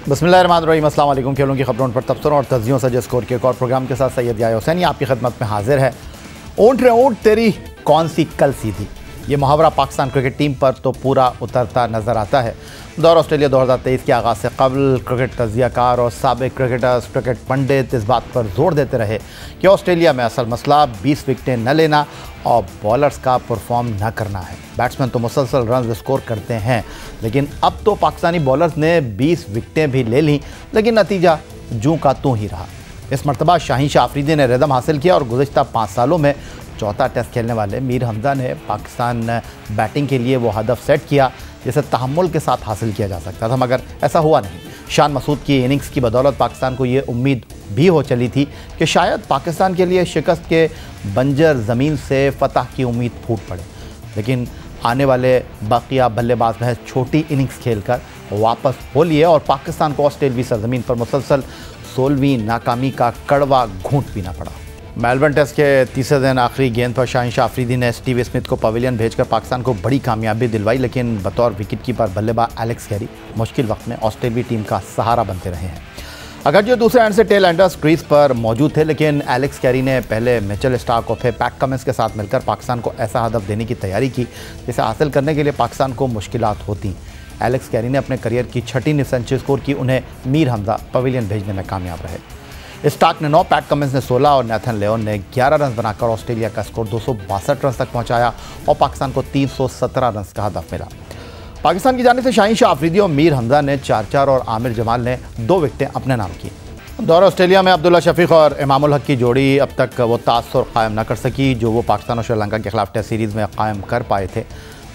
बिस्मिल्लाहिर्रहमानिर्रहीम। अस्सलाम वालेकुम। खेलों की खबरों पर तबसरों और तज्जियों से स्कोर के एक और प्रोग्राम के साथ सैयद याह्या हुसैनी आपकी खिदमत में हाजिर है। ऊँट रे ऊँट तेरी कौन सी कल सीधी, ये मुहावरा पाकिस्तान क्रिकेट टीम पर तो पूरा उतरता नज़र आता है। दौर ऑस्ट्रेलिया 2023 के आगाज़ से कबल क्रिकेट तज्जियाकार और साबिक क्रिकेटर्स, क्रिकेट पंडित इस बात पर जोर देते रहे कि ऑस्ट्रेलिया में असल मसला 20 विकटें न लेना और बॉलर्स का परफॉर्म न करना है। बैट्समैन तो मुसलसल रन स्कोर करते हैं, लेकिन अब तो पाकिस्तानी बॉलर्स ने 20 विकटें भी ले लीं, लेकिन नतीजा जूं का तूं ही रहा। इस मरतबा शाहीन शाह अफरीदी ने रिदम हासिल किया और गुज़िश्ता 5 सालों में चौथा टेस्ट खेलने वाले मीर हमजा ने पाकिस्तान बैटिंग के लिए वो हदफ सेट किया जिसे तहम्मुल के साथ हासिल किया जा सकता था, मगर ऐसा हुआ नहीं। शान मसूद की इनिंग्स की बदौलत पाकिस्तान को ये उम्मीद भी हो चली थी कि शायद पाकिस्तान के लिए शिकस्त के बंजर ज़मीन से फतह की उम्मीद फूट पड़े, लेकिन आने वाले बाकिया बल्लेबाज महज छोटी इनिंग्स खेलकर वापस हो लिए और पाकिस्तान को ऑस्ट्रेलियावी सरजमीन पर मुसलसल 16वीं नाकामी का कड़वा घूंट पीना पड़ा। मेलबर्न टेस्ट के तीसरे दिन आखिरी गेंद पर शाहीन शाह अफरीदी ने स्टीव स्मिथ को पवेलियन भेजकर पाकिस्तान को बड़ी कामयाबी दिलवाई, लेकिन बतौर विकेट कीपर बल्लेबाज एलेक्स कैरी मुश्किल वक्त में ऑस्ट्रेलियावी टीम का सहारा बनते रहे हैं। अगर जो दूसरे एंड से टेल एंडर्स क्रीज पर मौजूद थे, लेकिन एलेक्स कैरी ने पहले मिचेल स्टार्क और फिर पैट कमिंस के साथ मिलकर पाकिस्तान को ऐसा हदफ देने की तैयारी की जिसे हासिल करने के लिए पाकिस्तान को मुश्किलात होती। एलेक्स कैरी ने अपने करियर की 6वीं सेंचुरी स्कोर की, उन्हें मीर हमजा पवेलियन भेजने में कामयाब रहे। स्टार्क ने 9, पैट कमिंस ने 16 और नेथन लियोन ने 11 रन बनाकर ऑस्ट्रेलिया का स्कोर 262 रन तक पहुंचाया और पाकिस्तान को 317 रन का हदफ मिला। पाकिस्तान की जानिब से शाहीन शाह अफरीदी और मीर हमजा ने 4-4 और आमिर जमाल ने 2 विकटें अपने नाम की। दौर ऑस्ट्रेलिया में अब्दुल्ला शफीक और इमामुल हक की जोड़ी अब तक वो तासुर कायम न कर सकी जो वो पाकिस्तान और श्रीलंका के खिलाफ टेस्ट सीरीज़ में कायम कर पाए थे।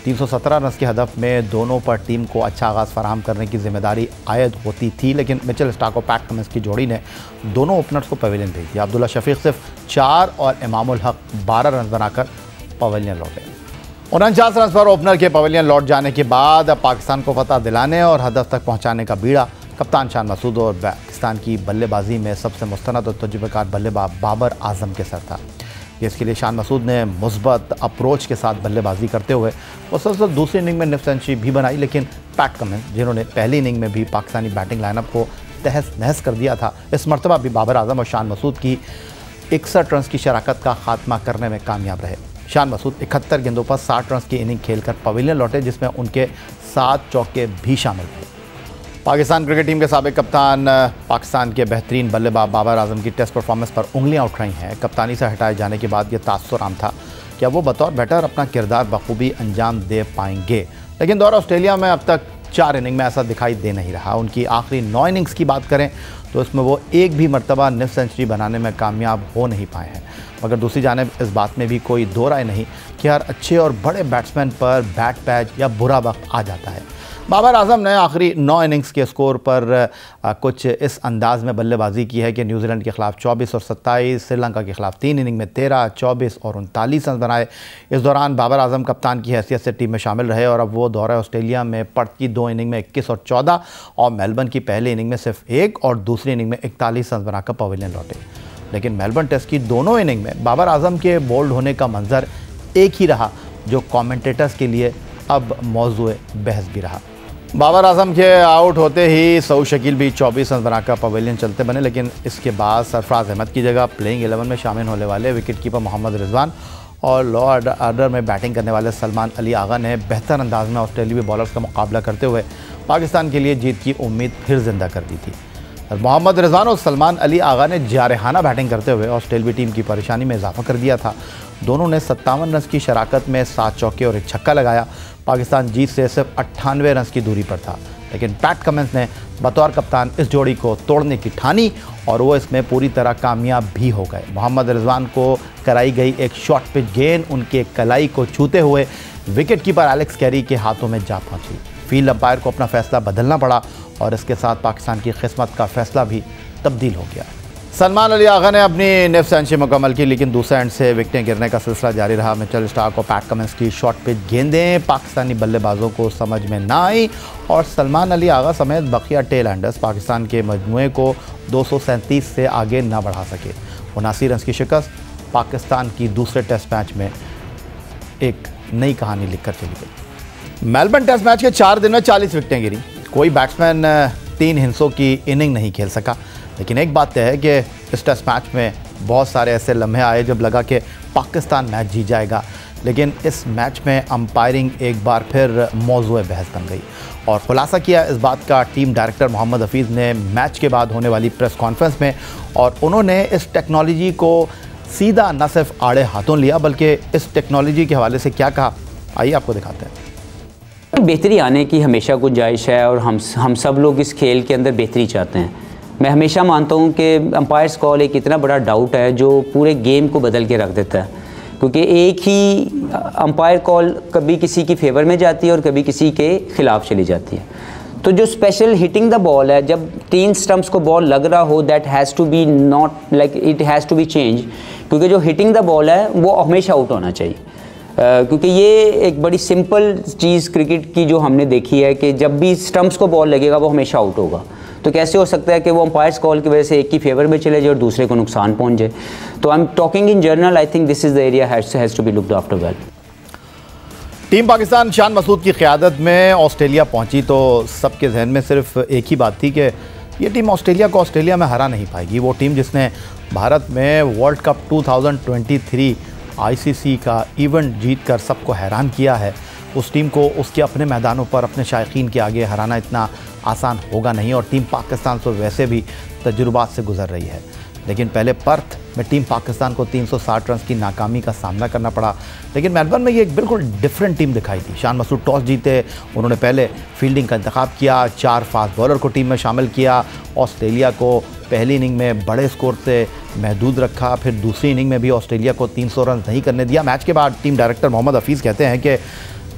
317 रन के हदफ में दोनों पर टीम को अच्छा आगाज़ फराहम करने की जिम्मेदारी आयद होती थी, लेकिन मिचेल स्टार्क और पैट कमिंस की जोड़ी ने दोनों ओपनर्स को पवेलियन भेज दिया। अब्दुल्ला शफीक सिर्फ 4 और इमामुल हक 12 रन बनाकर पवेलियन लौटे। 49 रन पर ओपनर के पवेलियन लौट जाने के बाद पाकिस्तान को फतह दिलाने और हदफ तक पहुँचाने का बीड़ा कप्तान शान मसूद और पाकिस्तान की बल्लेबाजी में सबसे मुस्तनद और तजुर्बेकार बल्लेबाज बाबर आजम के सर था। इसके लिए शान मसूद ने मुस्बत अप्रोच के साथ बल्लेबाजी करते हुए मुसलसल दूसरी इनिंग में निफ सेंचुरी भी बनाई, लेकिन पैट कमिंस जिन्होंने पहली इनिंग में भी पाकिस्तानी बैटिंग लाइनअप को तहस नहस कर दिया था, इस मरतबा भी बाबर आजम और शान मसूद की 61 रन की शराकत का खात्मा करने में कामयाब रहे। शान मसूद 71 गेंदों पर 60 रन की इनिंग खेलकर पवेलियन लौटे, जिसमें उनके 7 चौके भी शामिल थे। पाकिस्तान क्रिकेट टीम के साबिक कप्तान पाकिस्तान के बेहतरीन बल्लेबाज बाबर आजम की टेस्ट परफॉर्मेंस पर उंगलियां उठ रही हैं। कप्तानी से हटाए जाने के बाद ये तासुर आम था कि वो बतौर बैटर अपना किरदार बखूबी अंजाम दे पाएंगे, लेकिन दौर ऑस्ट्रेलिया में अब तक 4 इनिंग में ऐसा दिखाई दे नहीं रहा। उनकी आखिरी 9 इनिंग्स की बात करें तो इसमें वो एक भी मरतबा निफ सेंचुरी बनाने में कामयाब हो नहीं पाए हैं, मगर दूसरी जानिब इस बात में भी कोई दो राय नहीं कि हर अच्छे और बड़े बैट्समैन पर बैट पैच या बुरा वक्त आ जाता है। बाबर आजम ने आखिरी 9 इनिंग्स के स्कोर पर कुछ इस अंदाज में बल्लेबाजी की है कि न्यूजीलैंड के खिलाफ 24 और 27, श्रीलंका के खिलाफ 3 इनिंग में 13, 24 और 39 रन बनाए। इस दौरान बाबर आजम कप्तान की हैसियत से टीम में शामिल रहे और अब वो दौरे ऑस्ट्रेलिया में पर्थ की 2 इनिंग में 21 और 14 और मेलबर्न की पहली इनिंग में सिर्फ 1 और दूसरी इनिंग में 41 रन बनाकर पवेलियन लौटे। लेकिन मेलबर्न टेस्ट की दोनों इनिंग में बाबर आजम के बोल्ड होने का मंजर एक ही रहा जो कॉमेंटेटर्स के लिए अब मौजूए बहस भी रहा। बाबर आजम के आउट होते ही सऊद शकील भी 24 रन बनाकर पवेलियन चलते बने, लेकिन इसके बाद सरफराज अहमद की जगह प्लेइंग 11 में शामिल होने वाले विकेट कीपर मोहम्मद रिजवान और लॉ ऑर्डर में बैटिंग करने वाले सलमान अली आगा ने बेहतर अंदाज में ऑस्ट्रेलियावी बॉलर्स का मुकाबला करते हुए पाकिस्तान के लिए जीत की उम्मीद फिर जिंदा कर दी थी। मोहम्मद रिजवान और सलमान अली आगा ने जारहाना बैटिंग करते हुए ऑस्ट्रेलियावी टीम की परेशानी में इजाफा कर दिया था। दोनों ने 57 रन की शराकत में 7 चौके और 1 छक्का लगाया। पाकिस्तान जीत से सिर्फ 98 रन की दूरी पर था, लेकिन पैट कमिंस ने बतौर कप्तान इस जोड़ी को तोड़ने की ठानी और वो इसमें पूरी तरह कामयाब भी हो गए। मोहम्मद रिजवान को कराई गई एक शॉर्ट पिच गेंद उनके कलाई को छूते हुए विकेट कीपर एलेक्स कैरी के हाथों में जा पहुंची। फील्ड अंपायर को अपना फैसला बदलना पड़ा और इसके साथ पाकिस्तान की किस्मत का फैसला भी तब्दील हो गया। सलमान अली आगा ने अपनी निफ सेंचुरी मुकम्मल की, लेकिन दूसरे एंड से विकेटें गिरने का सिलसिला जारी रहा। मिचेल स्टार्क और पैट कमिंस की शॉर्ट पिच गेंदें पाकिस्तानी बल्लेबाजों को समझ में ना आई और सलमान अली आगा समेत बकिया टेल एंडर्स पाकिस्तान के मजमूए को 237 से आगे ना बढ़ा सके। 79 रन की शिकस्त पाकिस्तान की दूसरे टेस्ट मैच में एक नई कहानी लिखकर चली गई। मेलबर्न टेस्ट मैच के 4 दिन में 40 विकेटें गिरी। कोई बैट्समैन 3 हिस्सों की इनिंग नहीं खेल सका। लेकिन एक बात तय है कि इस टेस्ट मैच में बहुत सारे ऐसे लम्हे आए जब लगा कि पाकिस्तान मैच जीत जाएगा, लेकिन इस मैच में अंपायरिंग एक बार फिर मौजूए बहस बन गई। और खुलासा किया इस बात का टीम डायरेक्टर मोहम्मद हफीज़ ने मैच के बाद होने वाली प्रेस कॉन्फ्रेंस में, और उन्होंने इस टेक्नोलॉजी को सीधा न सिर्फ आड़े हाथों लिया बल्कि इस टेक्नोलॉजी के हवाले से क्या कहा, आइए आपको दिखाते हैं। बेहतरी आने की हमेशा गुंजाइश है और हम सब लोग इस खेल के अंदर बेहतरी चाहते हैं। मैं हमेशा मानता हूं कि अंपायर्स कॉल एक इतना बड़ा डाउट है जो पूरे गेम को बदल के रख देता है, क्योंकि एक ही अंपायर कॉल कभी किसी की फेवर में जाती है और कभी किसी के ख़िलाफ़ चली जाती है। तो जो स्पेशल हिटिंग द बॉल है, जब 3 स्टंप्स को बॉल लग रहा हो, that has to be not like it has to be change, क्योंकि जो हिटिंग द बॉल है वो हमेशा आउट होना चाहिए। क्योंकि ये एक बड़ी सिंपल चीज़ क्रिकेट की जो हमने देखी है कि जब भी स्टंप्स को बॉल लगेगा वो हमेशा आउट होगा। तो कैसे हो सकता है कि वो अंपायर्स कॉल की वजह से एक की फेवर में चले जाए और दूसरे को नुकसान पहुंच जाए। तो I am talking in general, I think this is the area has to be looked after well. Team Pakistan Shan Masood की क़यादत में ऑस्ट्रेलिया पहुंची तो सबके जहन में सिर्फ एक ही बात थी कि ये टीम ऑस्ट्रेलिया को ऑस्ट्रेलिया में हरा नहीं पाएगी। वो टीम जिसने भारत में वर्ल्ड कप 2023 आईसीसी का इवेंट जीत कर सबको हैरान किया है, उस टीम को उसके अपने मैदानों पर अपने शायकीन के आगे हराना इतना आसान होगा नहीं। और टीम पाकिस्तान तो वैसे भी तजुर्बात से गुजर रही है, लेकिन पहले पर्थ में टीम पाकिस्तान को 360 रन की नाकामी का सामना करना पड़ा। लेकिन मेलबर्न में ये एक बिल्कुल डिफरेंट टीम दिखाई दी। शान मसूद टॉस जीते, उन्होंने पहले फील्डिंग का इंतखाब किया, 4 फास्ट बॉलर को टीम में शामिल किया, ऑस्ट्रेलिया को पहली इनिंग में बड़े स्कोर से महदूद रखा, फिर दूसरी इनिंग में भी ऑस्ट्रेलिया को 300 रन नहीं करने दिया। मैच के बाद टीम डायरेक्टर मोहम्मद हफीज़ कहते हैं कि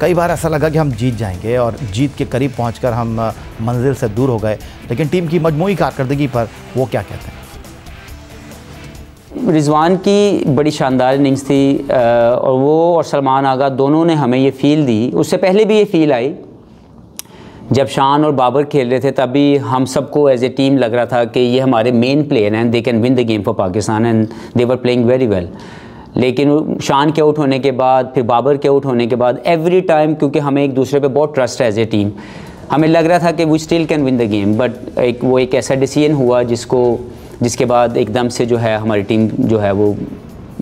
कई बार ऐसा लगा कि हम जीत जाएंगे और जीत के करीब पहुंचकर हम मंजिल से दूर हो गए, लेकिन टीम की मजमूई कारकर्दगी पर वो क्या कहते हैं। रिजवान की बड़ी शानदार इनिंग्स थी और वो और सलमान आगा दोनों ने हमें ये फ़ील दी। उससे पहले भी ये फ़ील आई जब शान और बाबर खेल रहे थे, तभी हम सबको एज ए टीम लग रहा था कि ये हमारे मेन प्लेयर हैं, they can win the game for Pakistan and they were playing very well. लेकिन शान के आउट होने के बाद, फिर बाबर के आउट होने के बाद, एवरी टाइम, क्योंकि हमें एक दूसरे पे बहुत ट्रस्ट है एज ए टीम, हमें लग रहा था कि we still can win the game. But वो एक ऐसा डिसीजन हुआ जिसके बाद एकदम से जो है हमारी टीम जो है वो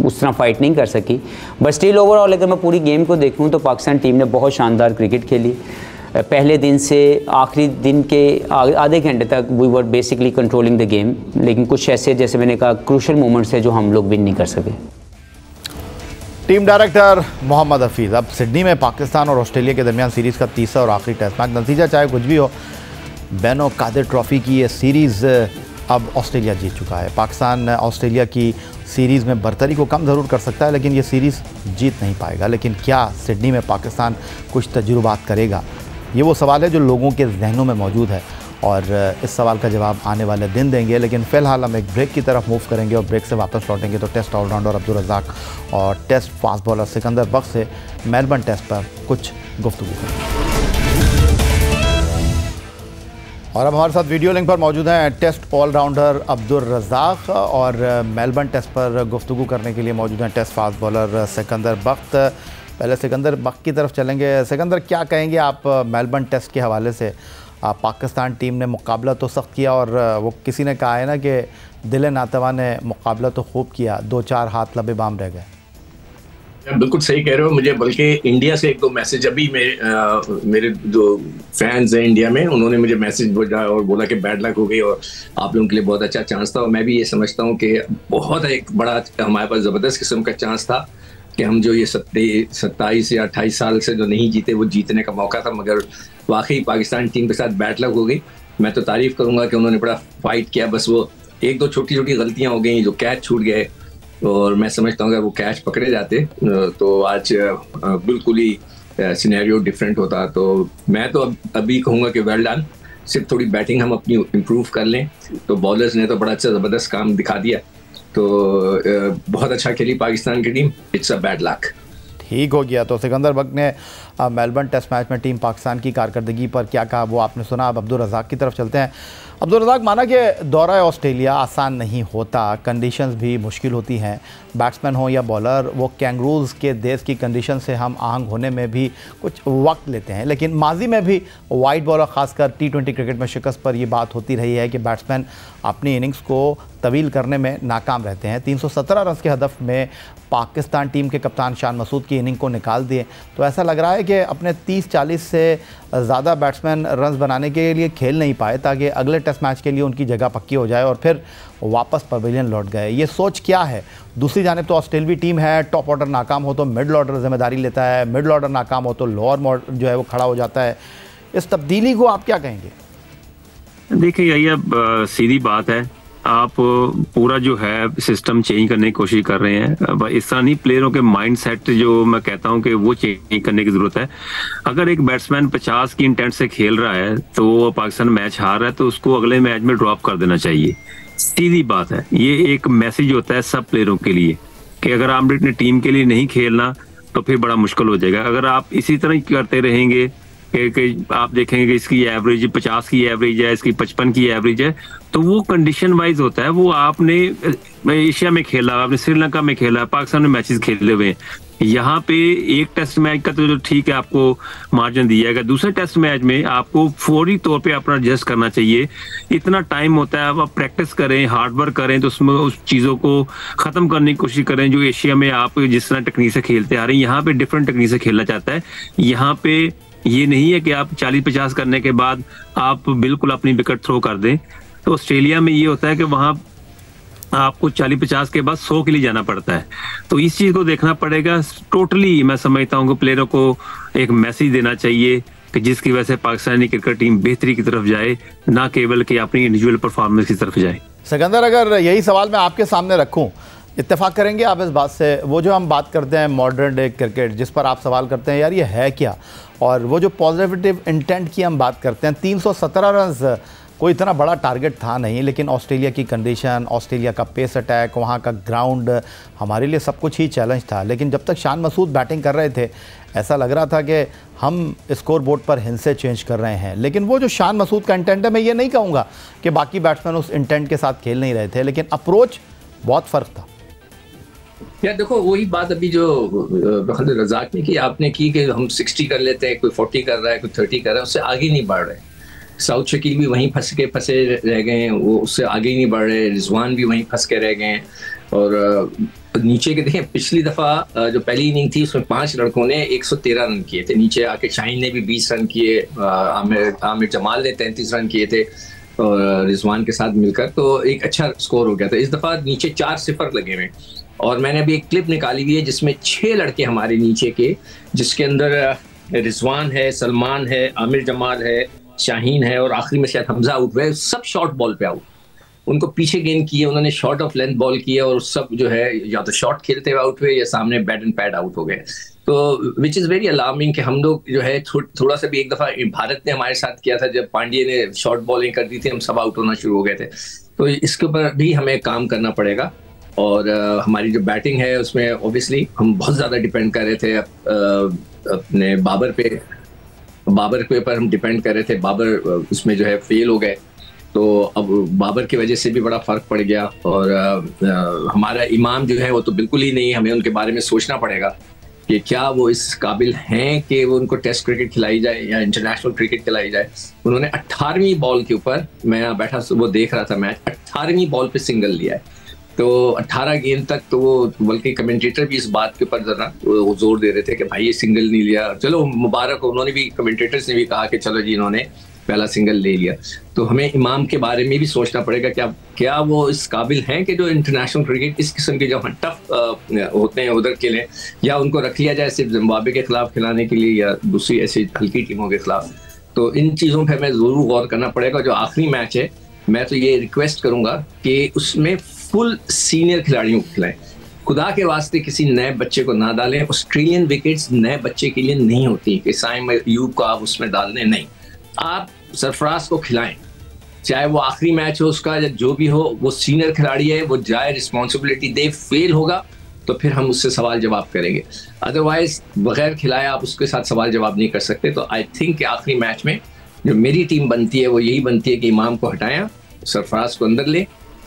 उस तरह फाइट नहीं कर सकी। बट स्टिल ओवरऑल अगर मैं पूरी गेम को देखूँ तो पाकिस्तान टीम ने बहुत शानदार क्रिकेट खेली। पहले दिन से आखिरी दिन के आधे घंटे तक we were basically controlling the game, लेकिन कुछ ऐसे, जैसे मैंने कहा, क्रूशल मोमेंट्स है जो हम लोग विन नहीं कर सके। Team director Mohammad Hafeez. अब सिडनी में पाकिस्तान और ऑस्ट्रेलिया के दरमियान सीरीज़ का तीसरा और आखिरी टेस्ट मैच। नतीजा चाहे कुछ भी हो, बेनो कादिर ट्रॉफ़ी की ये सीरीज़ अब ऑस्ट्रेलिया जीत चुका है। पाकिस्तान ऑस्ट्रेलिया की सीरीज़ में बरतरी को कम ज़रूर कर सकता है, लेकिन ये सीरीज़ जीत नहीं पाएगा। लेकिन क्या सिडनी में पाकिस्तान कुछ तजुर्बात करेगा, ये वो सवाल है जो लोगों के जहनों में मौजूद है, और इस सवाल का जवाब आने वाले दिन देंगे। लेकिन फ़िलहाल हम एक ब्रेक की तरफ मूव करेंगे और ब्रेक से वापस लौटेंगे तो टेस्ट ऑलराउंडर अब्दुल रज़ाक और टेस्ट फास्ट बॉलर सिकंदर बख्श से मेलबर्न टेस्ट पर कुछ गुफ्तगू करेंगे। और अब हमारे साथ वीडियो लिंक पर मौजूद हैं टेस्ट ऑलराउंडर अब्दुल रज़ाक, और मेलबर्न टेस्ट पर गुफ्तगू करने के लिए मौजूद हैं टेस्ट फास्ट बॉलर सिकंदर बख्श। पहले सिकंदर बख्श की तरफ चलेंगे। सिकंदर, क्या कहेंगे आप मेलबर्न टेस्ट के हवाले से? पाकिस्तान टीम ने मुकाबला तो सख्त किया, और वो किसी ने कहा है ना कि दिल नातवा ने मुकाबला तो खूब किया, 2-4 हाथ लबे बाम रह गए। बिल्कुल सही कह रहे हो। मुझे बल्कि इंडिया से 1-2 मैसेज अभी मेरे जो फैंस हैं इंडिया में, उन्होंने मुझे मैसेज भेजा और बोला कि बैड लक हो गई और आप लोगों के लिए बहुत अच्छा चांस था। और मैं भी ये समझता हूँ कि बहुत एक बड़ा हमारे पास ज़बरदस्त किस्म का चांस था कि हम जो ये 27 या 28 साल से जो नहीं जीते, वो जीतने का मौका था। मगर वाकई पाकिस्तान टीम के साथ बैड लक हो गई। मैं तो तारीफ़ करूँगा कि उन्होंने बड़ा फाइट किया, बस वो 1-2 छोटी छोटी गलतियाँ हो गई, जो कैच छूट गए, और मैं समझता हूँ अगर वो कैच पकड़े जाते तो आज बिल्कुल ही सिनेरियो डिफरेंट होता। तो मैं तो अभी कहूँगा कि वेल डन। सिर्फ थोड़ी बैटिंग हम अपनी इम्प्रूव कर लें, तो बॉलर्स ने तो बड़ा अच्छा ज़बरदस्त काम दिखा दिया। तो बहुत अच्छा खेली पाकिस्तान की team. It's a bad luck. ठीक हो गया। तो सिकंदर बख्श ने मेलबर्न टेस्ट मैच में टीम पाकिस्तान की कारकर्दगी पर क्या कहा वो आपने सुना। अब अब्दुल रज़ाक की तरफ चलते हैं। अब्दुल रज़ाक, माना कि दौरा ऑस्ट्रेलिया आसान नहीं होता, कंडीशंस भी मुश्किल होती हैं, बैट्समैन हो या बॉलर, वो कैंगरूज़ के देश की कंडीशन से हम आहंग होने में भी कुछ वक्त लेते हैं। लेकिन माजी में भी वाइट बॉलर ख़ासकर T20 क्रिकेट में शिकस्त पर ये बात होती रही है कि बैट्समैन अपनी इनिंग्स को तवील करने में नाकाम रहते हैं। 317 रन के हदफ में पाकिस्तान टीम के कप्तान शान मसूद की इनिंग को निकाल दिए, तो ऐसा लग रहा है कि अपने 30-40 से ज़्यादा बैट्समैन रन्स बनाने के लिए खेल नहीं पाए ताकि अगले टेस्ट मैच के लिए उनकी जगह पक्की हो जाए और फिर वापस पवेलियन लौट गए। ये सोच क्या है? दूसरी जानिब तो ऑस्ट्रेलवी टीम है, टॉप ऑर्डर नाकाम हो तो मिडल ऑर्डर जिम्मेदारी लेता है, मिडल ऑर्डर नाकाम हो तो लोअर जो है वो खड़ा हो जाता है। इस तब्दीली को आप क्या कहेंगे? देखिए, यही अब सीधी बात है, आप पूरा जो है सिस्टम चेंज करने की कोशिश कर रहे हैं। अब इस तरह नहीं, प्लेयरों के माइंडसेट जो मैं कहता हूं कि वो चेंज करने की जरूरत है। अगर एक बैट्समैन 50 की इंटेंट से खेल रहा है तो वो पाकिस्तान मैच हार रहा है तो उसको अगले मैच में ड्रॉप कर देना चाहिए। सीधी बात है, ये एक मैसेज होता है सब प्लेयरों के लिए कि अगर आप अपनी टीम के लिए नहीं खेलना तो फिर बड़ा मुश्किल हो जाएगा। अगर आप इसी तरह करते रहेंगे कि आप देखेंगे कि इसकी एवरेज 50 की एवरेज है, इसकी 55 की एवरेज है, तो वो कंडीशन वाइज होता है। वो आपने एशिया में खेला, आपने श्रीलंका में खेला, पाकिस्तान में मैचेस खेले हुए हैं। यहाँ पे एक टेस्ट मैच का तो ठीक है, आपको मार्जिन दिया गया, दूसरे टेस्ट मैच में आपको फौरी तौर पे अपना एडजस्ट करना चाहिए। इतना टाइम होता है, आप प्रैक्टिस करें, हार्ड वर्क करें, तो उसमें उस चीज़ों को ख़त्म करने की कोशिश करें जो एशिया में आप जिस तरह टेक्निक से खेलते आ रहे हैं। यहाँ पे डिफरेंट टेक्निक से खेलना चाहता है। यहाँ पे ये नहीं है कि आप 40-50 करने के बाद आप बिल्कुल अपनी विकेट थ्रो कर दें। तो ऑस्ट्रेलिया में ये होता है कि वहां आपको 40-50 के बाद 100 के लिए जाना पड़ता है। तो इस चीज को देखना पड़ेगा। टोटली मैं समझता हूँ कि प्लेयरों को एक मैसेज देना चाहिए कि जिसकी वजह से पाकिस्तानी क्रिकेट टीम बेहतरी की तरफ जाए, ना केवल कि अपनी इंडिविजुअल परफॉर्मेंस की तरफ जाए। सिकंदर, अगर यही सवाल मैं आपके सामने रखूं, इत्तेफाक करेंगे आप इस बात से? वो जो हम बात करते हैं मॉडर्न डे क्रिकेट, जिस पर आप सवाल करते हैं यार ये है क्या, और वो जो पॉजिटिव इंटेंट की हम बात करते हैं, 317 रन कोई इतना बड़ा टारगेट था नहीं, लेकिन ऑस्ट्रेलिया की कंडीशन, ऑस्ट्रेलिया का पेस अटैक, वहाँ का ग्राउंड, हमारे लिए सब कुछ ही चैलेंज था। लेकिन जब तक शान मसूद बैटिंग कर रहे थे ऐसा लग रहा था कि हम स्कोर बोर्ड पर हिस्से चेंज कर रहे हैं। लेकिन वो जो शान मसूद का इंटेंट है, मैं ये नहीं कहूँगा कि बाकी बैट्समैन उस इंटेंट के साथ खेल नहीं रहे थे, लेकिन अप्रोच बहुत फ़र्क था। यार देखो, वही बात अभी जो रज़ाक ने की, आपने की कि हम 60 कर लेते हैं, कोई 40 कर रहा है, कोई 30 कर रहा है, उससे आगे नहीं बढ़ रहे। साउथ शकील भी वहीं फंसे रह गए हैं, वो उससे आगे ही नहीं बढ़ रहे। रिजवान भी वहीं फंस के रह गए हैं। और नीचे के देखें, पिछली दफ़ा जो पहली इनिंग थी उसमें 5 लड़कों ने 113 रन किए थे। नीचे आके शाहीन ने भी 20 रन किए, आमिर जमाल ने 33 रन किए थे और रिजवान के साथ मिलकर, तो एक अच्छा स्कोर हो गया था। इस दफ़ा नीचे 4 सिफर लगे हुए। और मैंने अभी एक क्लिप निकाली हुई है जिसमें 6 लड़के हमारे नीचे के, जिसके अंदर रिजवान है, सलमान है, आमिर जमाल है, शाहीन है और आखिरी में शायद हमजा आउट हुए। सब शॉर्ट बॉल पे आउट, उनको पीछे गेंद किए, उन्होंने शॉर्ट ऑफ लेंथ बॉल किए और सब जो है या तो शॉर्ट खेलते हुए आउट हुए या सामने बैट एंड पैड आउट हो गए। तो विच इज़ वेरी अलार्मिंग कि हम लोग जो है थोड़ा सा भी, एक दफ़ा भारत ने हमारे साथ किया था जब पांड्या ने शॉर्ट बॉलिंग कर दी थी, हम सब आउट होना शुरू हो गए थे। तो इसके ऊपर भी हमें काम करना पड़ेगा। और हमारी जो बैटिंग है उसमें ऑब्वियसली हम बहुत ज़्यादा डिपेंड कर रहे थे अपने बाबर के ऊपर हम डिपेंड कर रहे थे। बाबर उसमें जो है फेल हो गए, तो अब बाबर की वजह से भी बड़ा फ़र्क पड़ गया। और हमारा इमाम जो है वो तो बिल्कुल ही नहीं, हमें उनके बारे में सोचना पड़ेगा कि क्या वो इस काबिल हैं कि वो उनको टेस्ट क्रिकेट खिलाई जाए या इंटरनेशनल क्रिकेट खिलाई जाए। उन्होंने 18वीं बॉल के ऊपर, मैं बैठा वो देख रहा था मैच, 18वीं बॉल पे सिंगल लिया है। तो 18 गेंद तक तो वो, बल्कि कमेंटेटर भी इस बात के ऊपर जरा वो जोर दे रहे थे कि भाई ये सिंगल नहीं लिया। चलो मुबारक, उन्होंने भी, कमेंटेटर्स ने भी कहा कि चलो जी इन्होंने पहला सिंगल ले लिया। तो हमें इमाम के बारे में भी सोचना पड़ेगा क्या वो इस काबिल हैं कि जो इंटरनेशनल क्रिकेट इस किस्म के जो टफ होते हैं उधर के लिए, या उनको रख लिया जाए सिर्फ जिम्बाब्वे के खिलाफ खिलाने के लिए या दूसरी ऐसी हल्की टीमों के खिलाफ। तो इन चीज़ों पर हमें ज़रूर गौर करना पड़ेगा। जो आखिरी मैच है, मैं तो ये रिक्वेस्ट करूंगा कि उसमें फुल सीनियर खिलाड़ियों को खिलाएं। खुदा के वास्ते किसी नए बच्चे को ना डालें। ऑस्ट्रेलियन विकेट्स नए बच्चे के लिए नहीं होती कि साइम अयूब को आप उसमें डाल दें, नहीं। आप सरफराज को खिलाएं, चाहे वो आखिरी मैच हो उसका या जो भी हो, वो सीनियर खिलाड़ी है, वो जाए, रिस्पॉन्सिबिलिटी दे। फेल होगा तो फिर हम उससे सवाल जवाब करेंगे, अदरवाइज बगैर खिलाए आप उसके साथ सवाल जवाब नहीं कर सकते। तो आई थिंक कि आखिरी मैच में जो मेरी टीम बनती है वो यही बनती है कि इमाम को हटाया, सरफराज को अंदर ले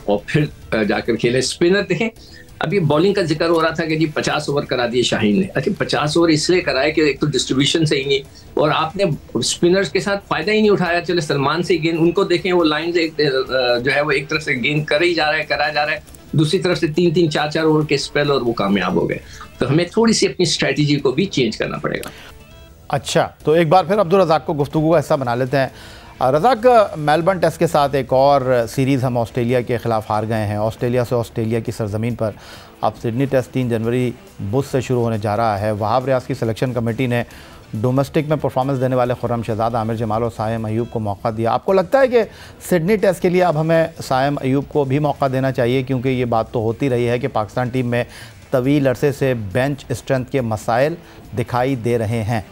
और फिर जाकर खेले। स्पिनर देखें, अभी बॉलिंग का जिक्र हो रहा था कि जी 50 ओवर करा दिए शाहीन ने। अच्छा, 50 ओवर इसलिए कराए कि एक तो डिस्ट्रीब्यूशन सही नहीं, और आपने स्पिनर्स के साथ फायदा ही नहीं उठाया। चले सलमान से गेंद उनको देखें, वो लाइन से जो है वो एक तरफ से गेंद कर ही जा रहा है, करा जा रहा है, दूसरी तरफ से 3-3 4-4 ओवर के स्पेल और वो कामयाब हो गए। तो हमें थोड़ी सी अपनी स्ट्रैटेजी को भी चेंज करना पड़ेगा। अच्छा, तो एक बार फिर अब्दुल रज़ाक को गुफ्तगू का हिस्सा बना लेते हैं। रज़ाक, मेलबर्न टेस्ट के साथ एक और सीरीज़ हम ऑस्ट्रेलिया के ख़िलाफ़ हार गए हैं। ऑस्ट्रेलिया से ऑस्ट्रेलिया की सरज़मीन पर अब सिडनी टेस्ट 3 जनवरी बुध से शुरू होने जा रहा है। वहाब रियाज की सिलेक्शन कमेटी ने डोमेस्टिक में परफॉर्मेंस देने वाले खुर्रम शहजाद, आमिर जमाल और साइम अयूब को मौका दिया। आपको लगता है कि सिडनी टेस्ट के लिए अब हमें साइम अयूब को भी मौका देना चाहिए, क्योंकि ये बात तो होती रही है कि पाकिस्तान टीम में तवील अरसे से बेंच स्ट्रेंथ के मसाइल दिखाई दे रहे हैं?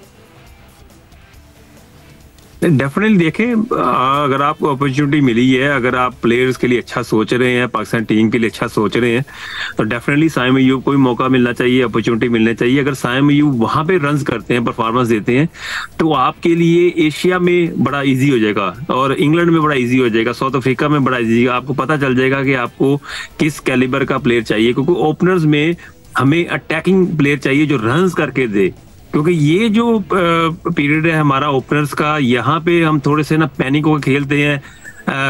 डेफिनेटली देखें, अगर आपको अपॉर्चुनिटी मिली है, अगर आप प्लेयर्स के लिए अच्छा सोच रहे हैं, पाकिस्तान टीम के लिए अच्छा सोच रहे हैं, तो डेफिनेटली साइम अयूब को भी मौका मिलना चाहिए, अपॉर्चुनिटी मिलनी चाहिए। अगर साइम अयूब वहां पे रन्स करते हैं, परफॉर्मेंस देते हैं, तो आपके लिए एशिया में बड़ा इजी हो जाएगा और इंग्लैंड में बड़ा इजी हो जाएगा, साउथ अफ्रीका में बड़ा इजी। आपको पता चल जाएगा कि आपको किस कैलिबर का प्लेयर चाहिए, क्योंकि ओपनर्स में हमें अटैकिंग प्लेयर चाहिए जो रन्स करके दे। क्योंकि ये जो पीरियड है हमारा ओपनर्स का, यहाँ पे हम थोड़े से ना पैनिक होकर खेलते हैं,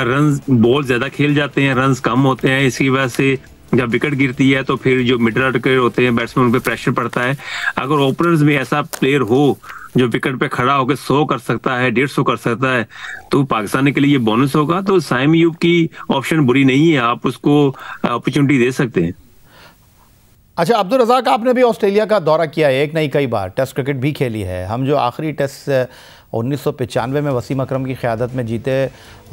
रन्स बॉल ज्यादा खेल जाते हैं, रन्स कम होते हैं। इसकी वजह से जब विकेट गिरती है तो फिर जो मिडल ऑर्डर होते हैं बैट्समैन, उन पे प्रेशर पड़ता है। अगर ओपनर्स में ऐसा प्लेयर हो जो विकेट पे खड़ा होकर 100 कर सकता है, 150 कर सकता है, तो पाकिस्तान के लिए ये बोनस होगा। तो साइम अयूब की ऑप्शन बुरी नहीं है, आप उसको अपॉर्चुनिटी दे सकते हैं। अच्छा अब्दुल रज़ाक, आपने भी ऑस्ट्रेलिया का दौरा किया है, एक नहीं कई बार, टेस्ट क्रिकेट भी खेली है। हम जो आखिरी टेस्ट 1995 में वसीम अकरम की क़यादत में जीते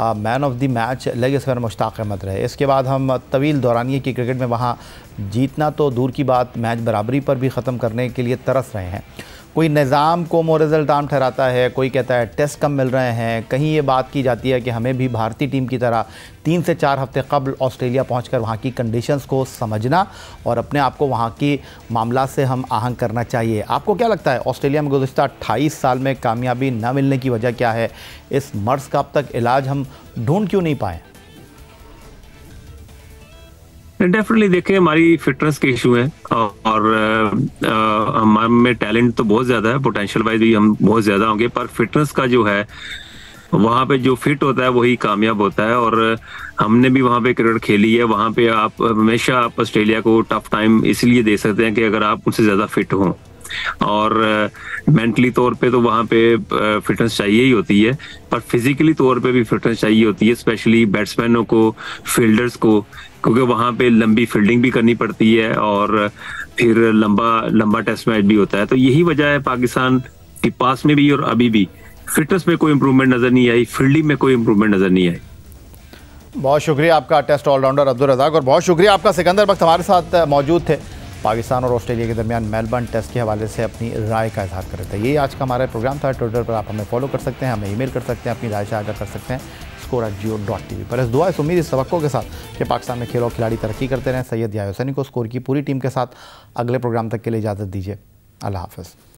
man of the match leg spinner Mushtaq Ahmed रहे। इसके बाद हम तवील दौरानिए की क्रिकेट में वहाँ जीतना तो दूर की बात, मैच बराबरी पर भी ख़त्म करने के लिए तरस रहे हैं। कोई निज़ाम को मोरज़ल आम ठहराता है, कोई कहता है टेस्ट कम मिल रहे हैं, कहीं ये बात की जाती है कि हमें भी भारतीय टीम की तरह 3 से 4 हफ्ते कबल ऑस्ट्रेलिया पहुंचकर वहां की कंडीशंस को समझना और अपने आप को वहां की मामला से हम आहंग करना चाहिए। आपको क्या लगता है, ऑस्ट्रेलिया में गुज़िश्ता 28 साल में कामयाबी न मिलने की वजह क्या है? इस मर्ज़ का अब तक इलाज हम ढूंढ क्यों नहीं पाए? डेफिनेटली देखिए, हमारी फिटनेस के इशू है और हमारे में टैलेंट तो बहुत ज्यादा है, पोटेंशियल वाइज भी हम बहुत ज्यादा होंगे, पर फिटनेस का जो है वहां पे जो फिट होता है वही कामयाब होता है। और हमने भी वहां पे क्रिकेट खेली है, वहां पे आप हमेशा आप ऑस्ट्रेलिया को टफ टाइम इसलिए दे सकते हैं कि अगर आप उनसे ज्यादा फिट हों, और मेंटली तौर पे तो वहां पे फिटनेस चाहिए ही होती है, पर फिजिकली तौर पे भी फिटनेस चाहिए होती है, स्पेशली बैट्समैनों को, फील्डर्स को, क्योंकि वहां पे लंबी फील्डिंग भी करनी पड़ती है और फिर लंबा टेस्ट मैच भी होता है। तो यही वजह है पाकिस्तान के पास में भी और अभी भी फिटनेस में कोई इंप्रूवमेंट नजर नहीं आई, फील्डिंग में कोई इंप्रूवमेंट नजर नहीं आई। बहुत शुक्रिया आपका टेस्ट ऑलराउंडर अब्दुल रज़ाक, और बहुत शुक्रिया आपका सिकंदर वक्त हमारे साथ मौजूद थे, पाकिस्तान और ऑस्ट्रेलिया के दरमियान मेलबर्न टेस्ट के हवाले से अपनी राय का इजहार कर रहे थे। यही आज का हमारा प्रोग्राम था। ट्विटर पर आप हमें फॉलो कर सकते हैं, हमें ईमेल कर सकते हैं, अपनी राय साझा कर सकते हैं score@geo.tv पर। इस दुआ, इस उम्मीद, इस तवक्को के साथ कि पाकिस्तान में खेल और खिलाड़ी तरक्की करते रहें। सैयद याह्या हुसैनी को स्कोर की पूरी टीम के साथ अगले प्रोग्राम तक के लिए इजाज़त दीजिए। अल्लाह हाफ़िज़।